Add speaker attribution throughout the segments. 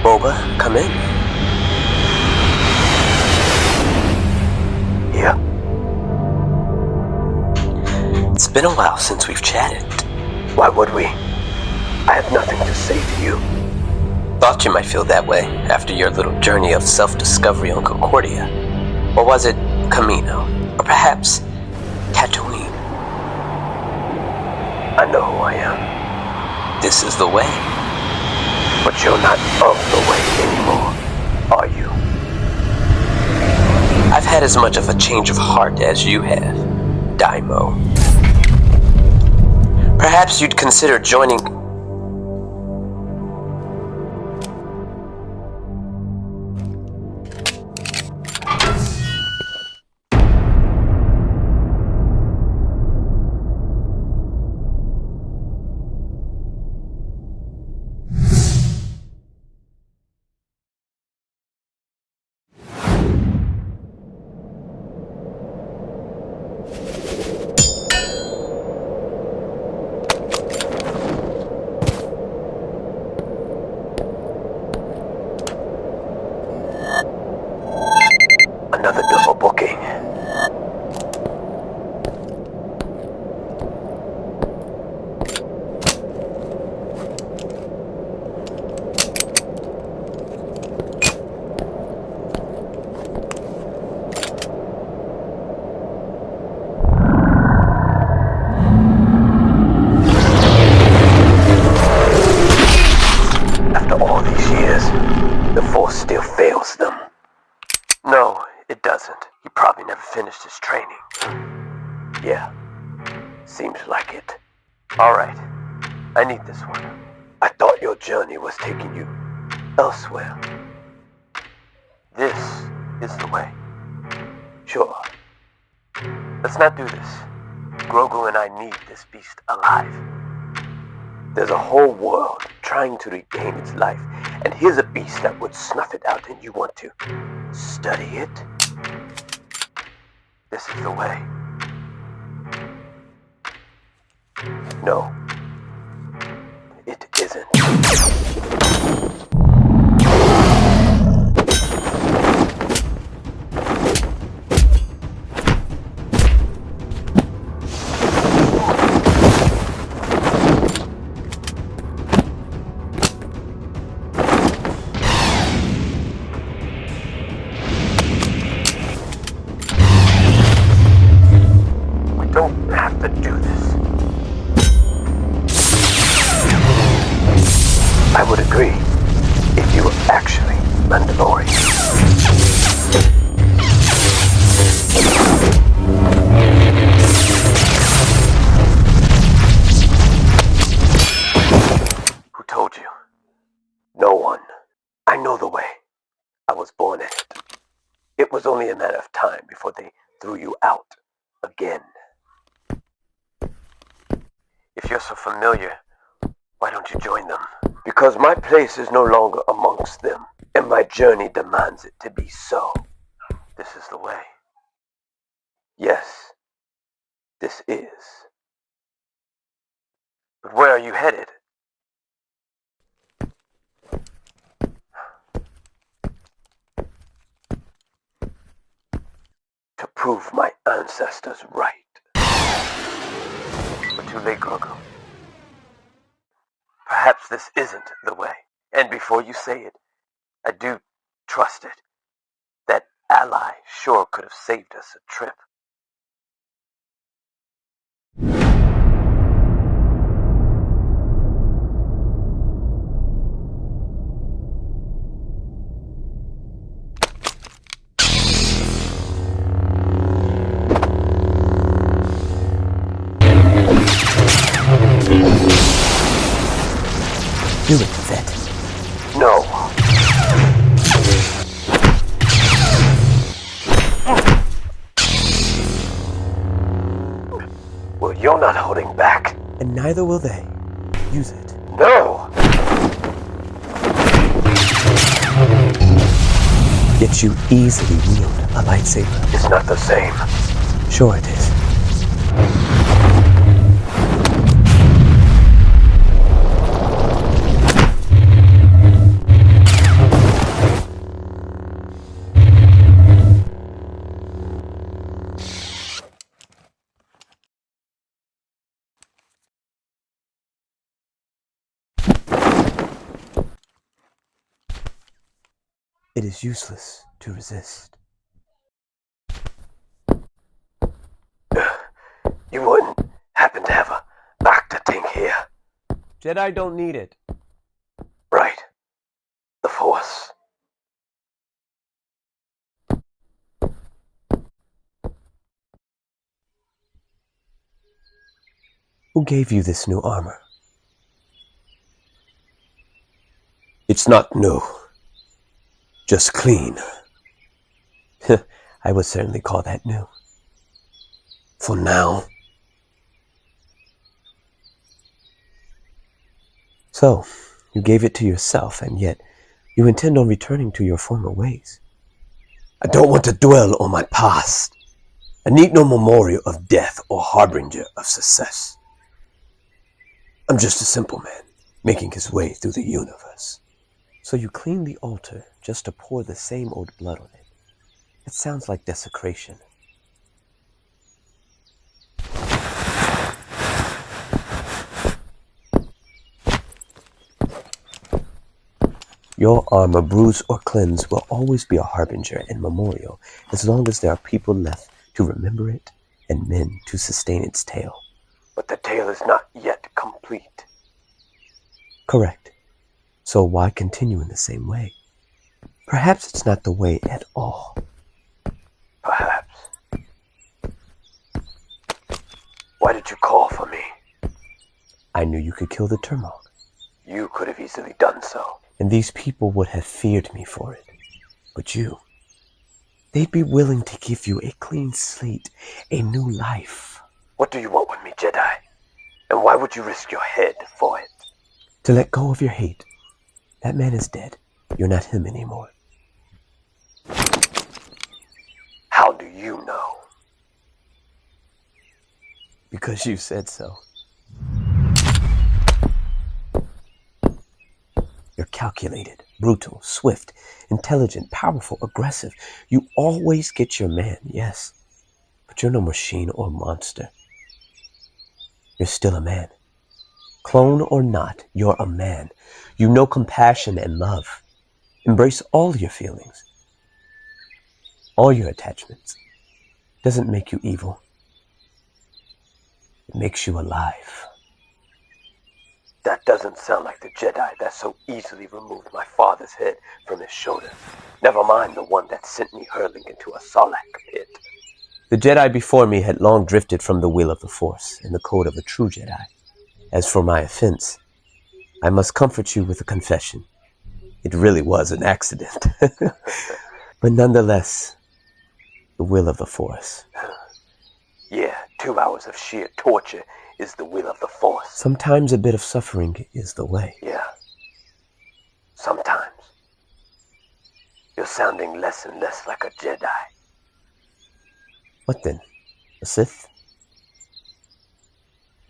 Speaker 1: Boba, come in.
Speaker 2: Yeah.
Speaker 1: It's been a while since we've chatted.
Speaker 2: Why would we? I have nothing to say to you.
Speaker 1: Thought you might feel that way after your little journey of self-discovery on Concordia. Or was it Camino? Or perhaps Tatooine?
Speaker 2: I know who I am.
Speaker 1: This is the way.
Speaker 2: But you're not of the way anymore, are you?
Speaker 1: I've had as much of a change of heart as you have, Daimo. Perhaps you'd consider joining...
Speaker 2: Another double booking. After all these years, the Force still fails them. No, it doesn't. He probably never finished his training. Yeah, seems like it. Alright, I need this one. I thought your journey was taking you elsewhere. This is the way. Sure. Let's not do this. Grogu and I need this beast alive. There's a whole world trying to regain its life, and here's a beast that would snuff it out, and you want to study it? This is the way. No, it isn't. Don't have to do this. I would agree if you were actually Mandalorian. Who told you? No one. I know the way. I was born in it. It was only a matter of time before they threw you out again. If you're so familiar, why don't you join them? Because my place is no longer amongst them, and my journey demands it to be so. This is the way. Yes, this is. But where are you headed? To prove my ancestors right. But too late, Grogu. Perhaps this isn't the way. And before you say it, I do trust it. That ally sure could have saved us a trip.
Speaker 1: Do it, Fett.
Speaker 2: No. Well, you're not holding back.
Speaker 1: And neither will they. Use it.
Speaker 2: No!
Speaker 1: Yet you easily wield a lightsaber.
Speaker 2: It's not the same.
Speaker 1: Sure it is.
Speaker 2: It is useless to resist. You wouldn't happen to have a Bacta tank here?
Speaker 3: Jedi don't need it.
Speaker 2: Right. The Force.
Speaker 3: Who gave you this new armor?
Speaker 2: It's not new. Just clean.
Speaker 3: I would certainly call that new.
Speaker 2: For now.
Speaker 3: So, you gave it to yourself, and yet you intend on returning to your former ways.
Speaker 2: I don't want to dwell on my past. I need no memorial of death or harbinger of success. I'm just a simple man, making his way through the universe.
Speaker 3: So you clean the altar just to pour the same old blood on it. It sounds like desecration. Your armor, bruise or cleanse, will always be a harbinger and memorial as long as there are people left to remember it and men to sustain its tale.
Speaker 2: But the tale is not yet complete.
Speaker 3: Correct. So why continue in the same way? Perhaps it's not the way at all.
Speaker 2: Perhaps. Why did you call for me?
Speaker 3: I knew you could kill the Turmok.
Speaker 2: You could have easily done so.
Speaker 3: And these people would have feared me for it. But you, they'd be willing to give you a clean slate, a new life.
Speaker 2: What do you want with me, Jedi? And why would you risk your head for it?
Speaker 3: To let go of your hate. That man is dead. You're not him anymore.
Speaker 2: How do you know?
Speaker 3: Because you said so. You're calculated, brutal, swift, intelligent, powerful, aggressive. You always get your man, yes. But you're no machine or monster. You're still a man. Clone or not, you're a man. You know compassion and love. Embrace all your feelings. All your attachments. Doesn't make you evil. It makes you alive.
Speaker 2: That doesn't sound like the Jedi that so easily removed my father's head from his shoulder. Never mind the one that sent me hurling into a Sarlacc pit.
Speaker 3: The Jedi before me had long drifted from the will of the Force and the code of a true Jedi. As for my offense, I must comfort you with a confession. It really was an accident. But nonetheless, the will of the Force.
Speaker 2: Yeah, 2 hours of sheer torture is the will of the Force.
Speaker 3: Sometimes a bit of suffering is the way.
Speaker 2: Yeah. Sometimes. You're sounding less and less like a Jedi.
Speaker 3: What then? A Sith?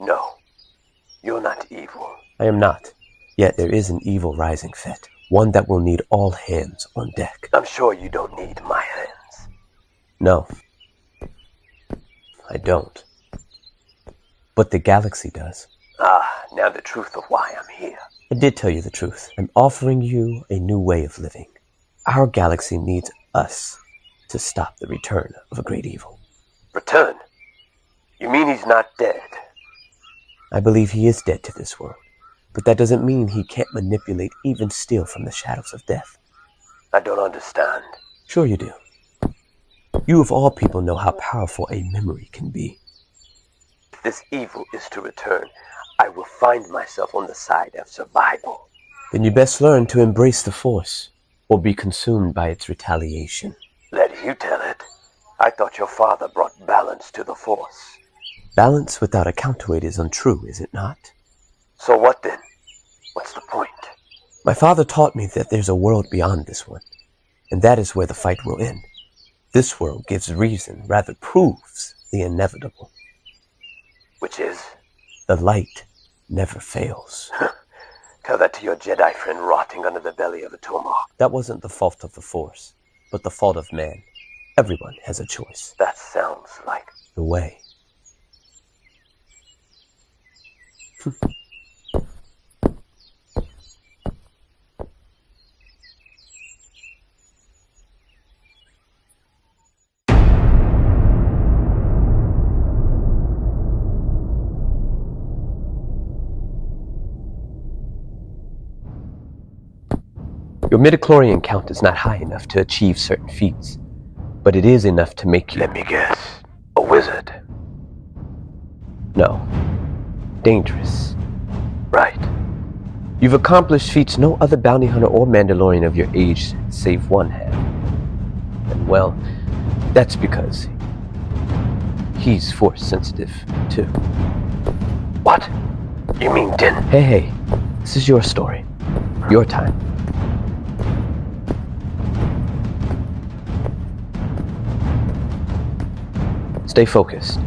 Speaker 2: No. You're not evil.
Speaker 3: I am not. Yet there is an evil rising, Fett. One that will need all hands on deck.
Speaker 2: I'm sure you don't need my hands.
Speaker 3: No. I don't. But the galaxy does.
Speaker 2: Ah, now the truth of why I'm here.
Speaker 3: I did tell you the truth. I'm offering you a new way of living. Our galaxy needs us to stop the return of a great evil.
Speaker 2: Return? You mean he's not dead?
Speaker 3: I believe he is dead to this world, but that doesn't mean he can't manipulate, even steal from the shadows of death.
Speaker 2: I don't understand.
Speaker 3: Sure you do. You of all people know how powerful a memory can be.
Speaker 2: If this evil is to return, I will find myself on the side of survival.
Speaker 3: Then you best learn to embrace the Force, or be consumed by its retaliation.
Speaker 2: Let you tell it. I thought your father brought balance to the Force.
Speaker 3: Balance without a counterweight is untrue, is it not?
Speaker 2: So what then? What's the point?
Speaker 3: My father taught me that there's a world beyond this one, and that is where the fight will end. This world gives reason, rather proves the inevitable.
Speaker 2: Which is?
Speaker 3: The light never fails.
Speaker 2: Tell that to your Jedi friend rotting under the belly of a Tomahawk.
Speaker 3: That wasn't the fault of the Force, but the fault of man. Everyone has a choice.
Speaker 2: That sounds like
Speaker 3: The way. Your midichlorian count is not high enough to achieve certain feats, but it is enough to make you...
Speaker 2: Let me guess. A wizard.
Speaker 3: No. Dangerous.
Speaker 2: Right.
Speaker 3: You've accomplished feats no other bounty hunter or Mandalorian of your age save one have. And well, that's because he's force sensitive too.
Speaker 2: What? You mean Din?
Speaker 3: Hey, this is your story. Your time. Stay focused.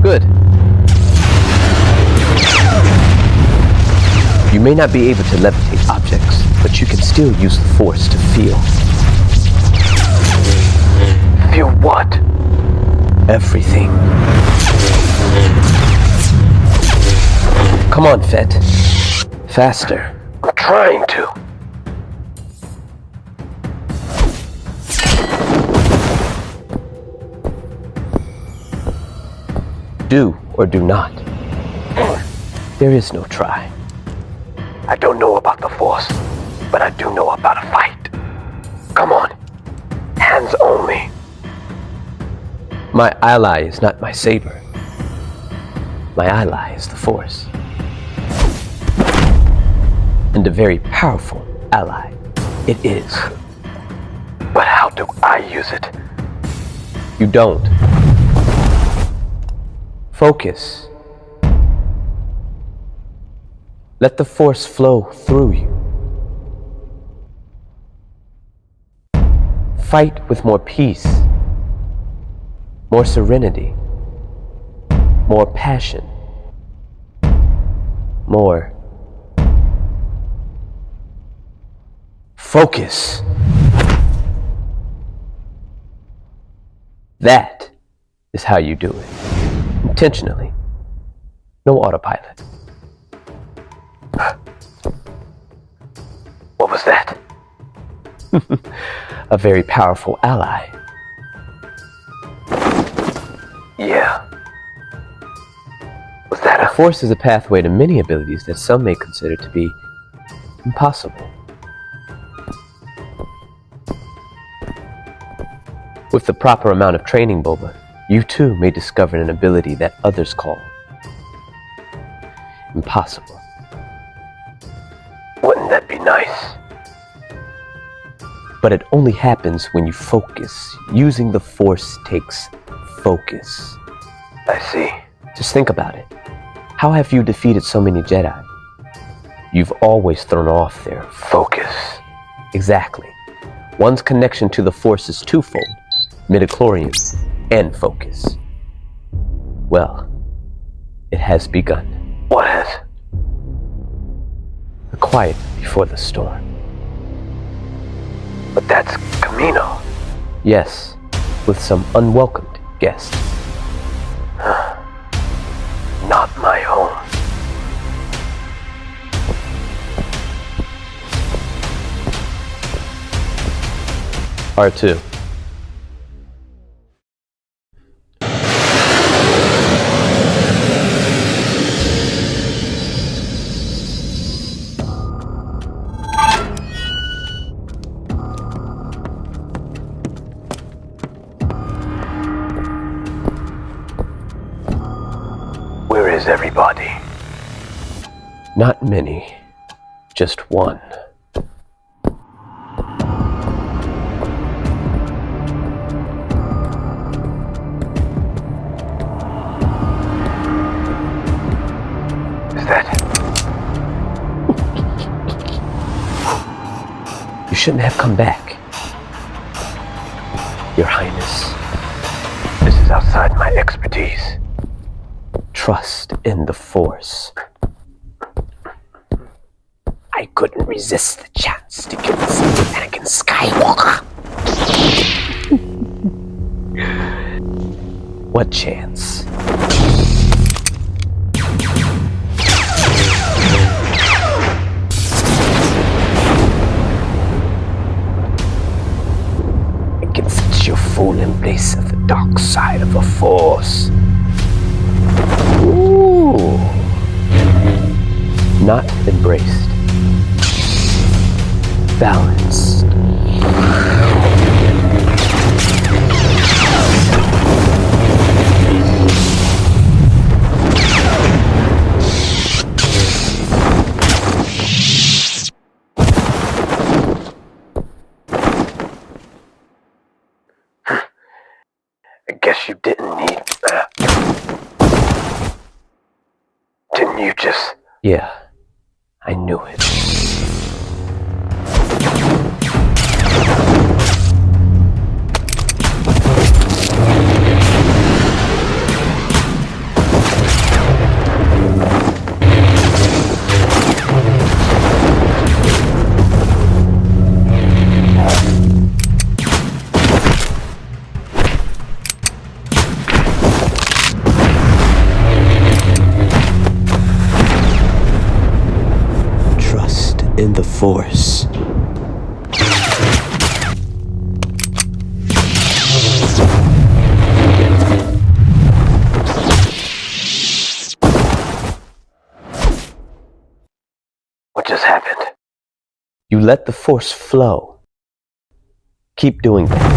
Speaker 3: Good. You may not be able to levitate objects, but you can still use the Force to feel.
Speaker 2: Feel what?
Speaker 3: Everything. Come on, Fett. Faster.
Speaker 2: I'm trying to.
Speaker 3: Do or do not. There is no try.
Speaker 2: I don't know about the Force, but I do know about a fight. Come on. Hands only.
Speaker 3: My ally is not my saber. My ally is the Force. And a very powerful ally it is.
Speaker 2: But how do I use it?
Speaker 3: You don't. Focus. Let the Force flow through you. Fight with more peace, more serenity, more passion, more focus. That is how you do it. Intentionally. No autopilot.
Speaker 2: What was that?
Speaker 3: A very powerful ally.
Speaker 2: Yeah. Was that
Speaker 3: The Force is a pathway to many abilities that some may consider to be impossible. With the proper amount of training, Boba, you too may discover an ability that others call impossible.
Speaker 2: Wouldn't that be nice?
Speaker 3: But it only happens when you focus. Using the Force takes focus.
Speaker 2: I see.
Speaker 3: Just think about it. How have you defeated so many Jedi? You've always thrown off their
Speaker 2: Focus.
Speaker 3: Exactly. One's connection to the Force is twofold, midichlorian and focus. Well, it has begun.
Speaker 2: What has?
Speaker 3: The quiet before the storm.
Speaker 2: But that's Camino.
Speaker 3: Yes, with some unwelcomed guests.
Speaker 2: Not my home.
Speaker 3: R2.
Speaker 2: Where is everybody?
Speaker 3: Not many, just one.
Speaker 2: Is that?
Speaker 3: You shouldn't have come back, Your Highness.
Speaker 2: This is outside my expertise.
Speaker 3: Trust in the Force. I couldn't resist the chance to kill Anakin Skywalker. What chance? I can set your full embrace of the dark side of the Force. Ooh. Not embraced. Balanced.
Speaker 2: I guess you didn't need that. Didn't you just...
Speaker 3: Yeah, I knew it. Trust in the Force.
Speaker 2: What just happened?
Speaker 3: You let the Force flow. Keep doing that.